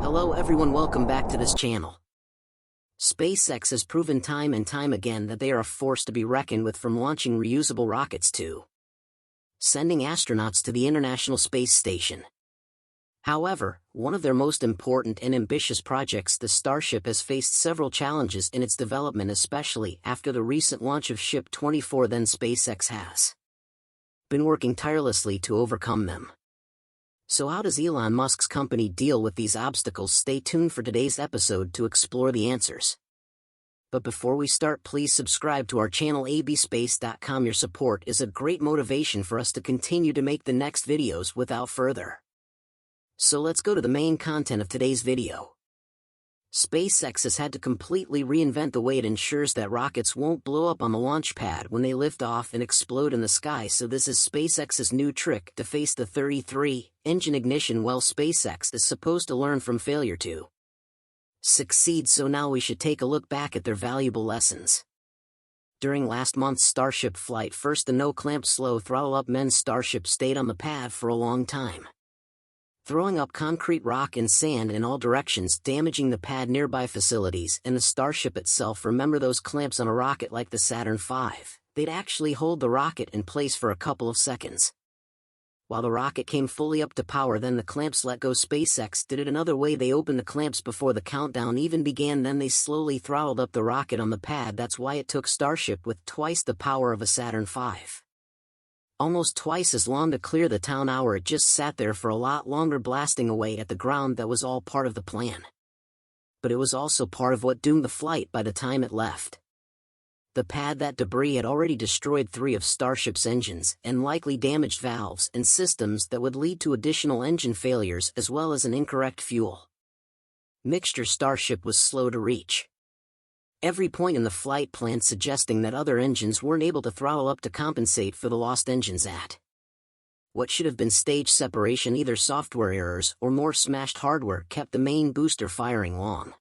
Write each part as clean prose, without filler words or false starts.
Hello everyone, welcome back to this channel. SpaceX has proven time and time again that they are a force to be reckoned with, from launching reusable rockets to sending astronauts to the International Space Station. However, one of their most important and ambitious projects, the Starship, has faced several challenges in its development, especially after the recent launch of Ship 24. Then SpaceX has been working tirelessly to overcome them. So how does Elon Musk's company deal with these obstacles? Stay tuned for today's episode to explore the answers. But before we start, please subscribe to our channel abspace.com. Your support is a great motivation for us to continue to make the next videos. Without further, so let's go to the main content of today's video. SpaceX has had to completely reinvent the way it ensures that rockets won't blow up on the launch pad when they lift off and explode in the sky. So this is SpaceX's new trick to face the 33-engine ignition. Well, SpaceX is supposed to learn from failure to succeed, so now we should take a look back at their valuable lessons. During last month's Starship flight, first the no-clamp slow throttle up men's Starship stayed on the pad for a long time, throwing up concrete, rock and sand in all directions, damaging the pad, nearby facilities, and the Starship itself. Remember those clamps on a rocket like the Saturn V? They'd actually hold the rocket in place for a couple of seconds while the rocket came fully up to power. Then the clamps let go. SpaceX did it another way. They opened the clamps before the countdown even began, then they slowly throttled up the rocket on the pad. That's why it took Starship, with twice the power of a Saturn V, almost twice as long to clear the town hour. It just sat there for a lot longer, blasting away at the ground. That was all part of the plan, but it was also part of what doomed the flight by the time it left the pad. That debris had already destroyed 3 of Starship's engines and likely damaged valves and systems that would lead to additional engine failures, as well as an incorrect fuel mixture. Starship was slow to reach every point in the flight plan, suggesting that other engines weren't able to throttle up to compensate for the lost engines at what should have been stage separation. Either software errors or more smashed hardware kept the main booster firing long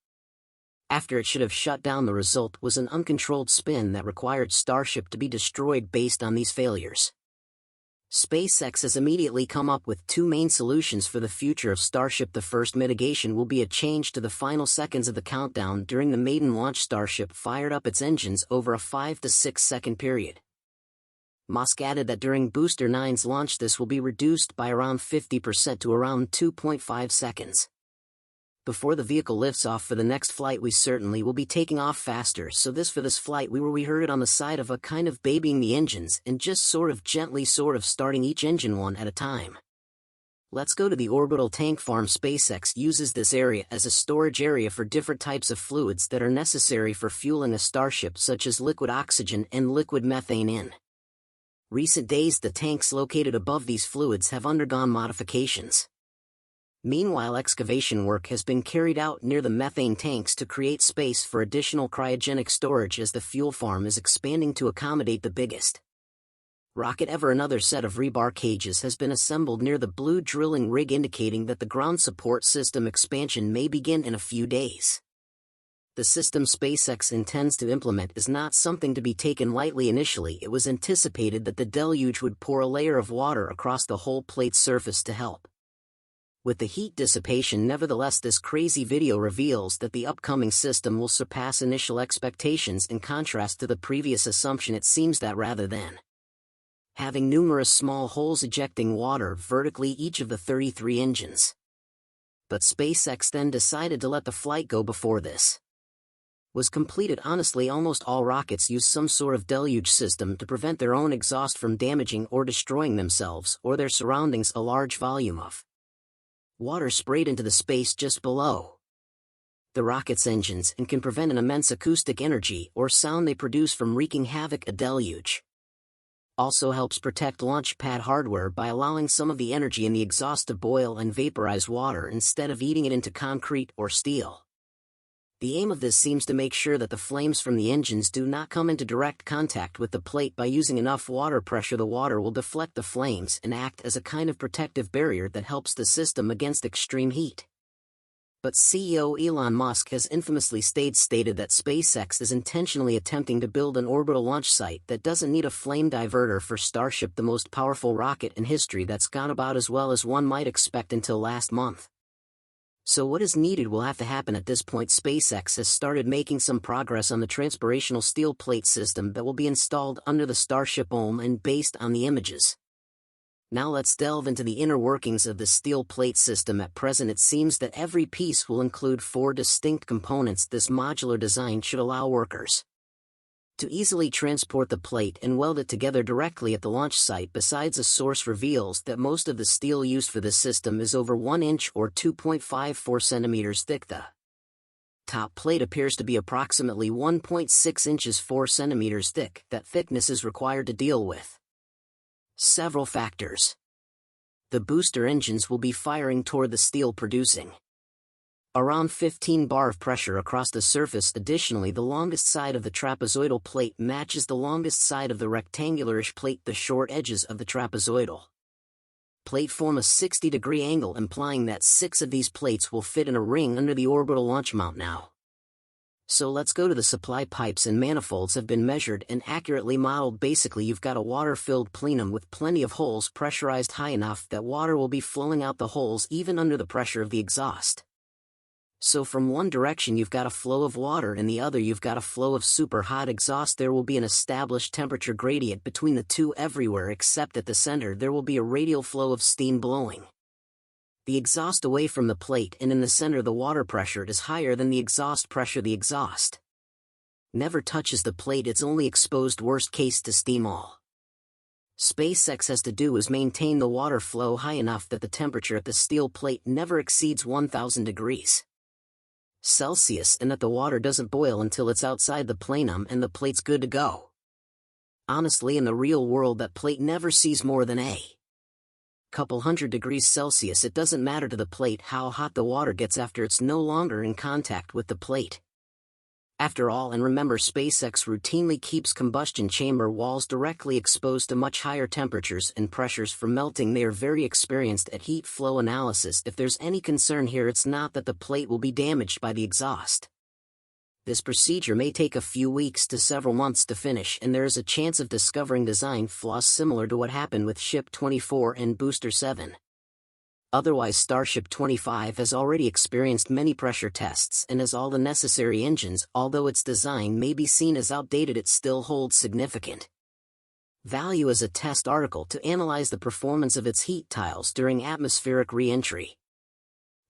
after it should have shut down. The result was an uncontrolled spin that required Starship to be destroyed. Based on these failures, SpaceX has immediately come up with 2 main solutions for the future of Starship. The first mitigation will be a change to the final seconds of the countdown. During the maiden launch, Starship fired up its engines over a 5 to 6 second period. Musk added that during Booster 9's launch this will be reduced by around 50% to around 2.5 seconds. Before the vehicle lifts off for the next flight, we certainly will be taking off faster. So for this flight we heard it on the side of a kind of babying the engines and just gently starting each engine one at a time. Let's go to the orbital tank farm. SpaceX uses this area as a storage area for different types of fluids that are necessary for fueling a Starship, such as liquid oxygen and liquid methane. In recent days, the tanks located above these fluids have undergone modifications. Meanwhile, excavation work has been carried out near the methane tanks to create space for additional cryogenic storage as the fuel farm is expanding to accommodate the biggest rocket ever. Another set of rebar cages has been assembled near the blue drilling rig, indicating that the ground support system expansion may begin in a few days. The system SpaceX intends to implement is not something to be taken lightly. Initially, it was anticipated that the deluge would pour a layer of water across the whole plate's surface to help with the heat dissipation. Nevertheless, this crazy video reveals that the upcoming system will surpass initial expectations. In contrast to the previous assumption, it seems that rather than having numerous small holes ejecting water vertically each of the 33 engines, but SpaceX then decided to let the flight go before this was completed. Honestly, almost all rockets use some sort of deluge system to prevent their own exhaust from damaging or destroying themselves or their surroundings. A large volume of water sprayed into the space just below the rocket's engines and can prevent an immense acoustic energy or sound they produce from wreaking havoc. A deluge also helps protect launch pad hardware by allowing some of the energy in the exhaust to boil and vaporize water instead of eating it into concrete or steel. The aim of this seems to make sure that the flames from the engines do not come into direct contact with the plate. By using enough water pressure, the water will deflect the flames and act as a kind of protective barrier that helps the system against extreme heat. But CEO Elon Musk has infamously stated that SpaceX is intentionally attempting to build an orbital launch site that doesn't need a flame diverter for Starship, the most powerful rocket in history that's gone about as well as one might expect until last month. So what is needed will have to happen at this point. SpaceX has started making some progress on the transpirational steel plate system that will be installed under the Starship OM and based on the images. Now let's delve into the inner workings of the steel plate system. At present it seems that every piece will include 4 distinct components. This modular design should allow workers to easily transport the plate and weld it together directly at the launch site. Besides, a source reveals that most of the steel used for this system is over 1 inch or 2.54 centimeters thick. The top plate appears to be approximately 1.6 inches 4 centimeters thick. That thickness is required to deal with several factors. The booster engines will be firing toward the steel, producing around 15 bar of pressure across the surface. Additionally, the longest side of the trapezoidal plate matches the longest side of the rectangularish plate. The short edges of the trapezoidal plate form a 60-degree angle, implying that 6 of these plates will fit in a ring under the orbital launch mount. Now, so let's go to the supply. Pipes and manifolds have been measured and accurately modeled. Basically, you've got a water-filled plenum with plenty of holes pressurized high enough that water will be flowing out the holes even under the pressure of the exhaust. So from one direction you've got a flow of water and the other you've got a flow of super hot exhaust. There will be an established temperature gradient between the two everywhere, except at the center there will be a radial flow of steam blowing the exhaust away from the plate, and in the center the water pressure is higher than the exhaust pressure. The exhaust never touches the plate, it's only exposed worst case to steam. All SpaceX has to do is maintain the water flow high enough that the temperature at the steel plate never exceeds 1000 degrees Celsius and that the water doesn't boil until it's outside the plenum and the plate's good to go. Honestly, in the real world that plate never sees more than a couple hundred degrees Celsius. It doesn't matter to the plate how hot the water gets after it's no longer in contact with the plate. After all, and remember, SpaceX routinely keeps combustion chamber walls directly exposed to much higher temperatures and pressures for melting. They are very experienced at heat flow analysis. If there's any concern here, it's not that the plate will be damaged by the exhaust. This procedure may take a few weeks to several months to finish, and there is a chance of discovering design flaws similar to what happened with Ship 24 and Booster 7. Otherwise, Starship 25 has already experienced many pressure tests and has all the necessary engines. Although its design may be seen as outdated, it still holds significant value as a test article to analyze the performance of its heat tiles during atmospheric re-entry.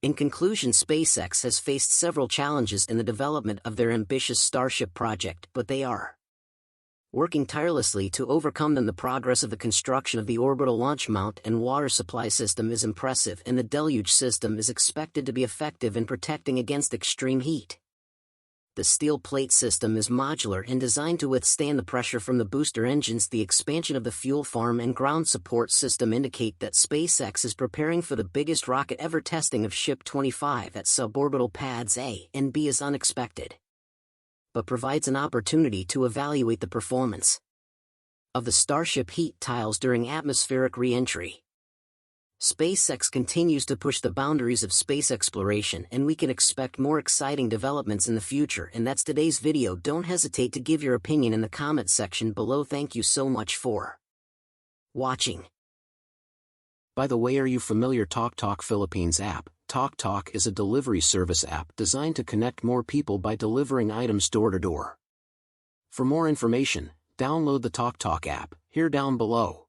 In conclusion, SpaceX has faced several challenges in the development of their ambitious Starship project, but they are working tirelessly to overcome them. The progress of the construction of the orbital launch mount and water supply system is impressive, and the deluge system is expected to be effective in protecting against extreme heat. The steel plate system is modular and designed to withstand the pressure from the booster engines. The expansion of the fuel farm and ground support system indicate that SpaceX is preparing for the biggest rocket ever. Testing of Ship 25 at suborbital pads A and B is unexpected, but provides an opportunity to evaluate the performance of the Starship heat tiles during atmospheric re-entry. SpaceX continues to push the boundaries of space exploration, and we can expect more exciting developments in the future. And that's today's video. Don't hesitate to give your opinion in the comment section below. Thank you so much for watching. By the way, are you familiar TalkTalk Philippines app? TalkTalk is a delivery service app designed to connect more people by delivering items door to door. For more information, download the TalkTalk app, here down below.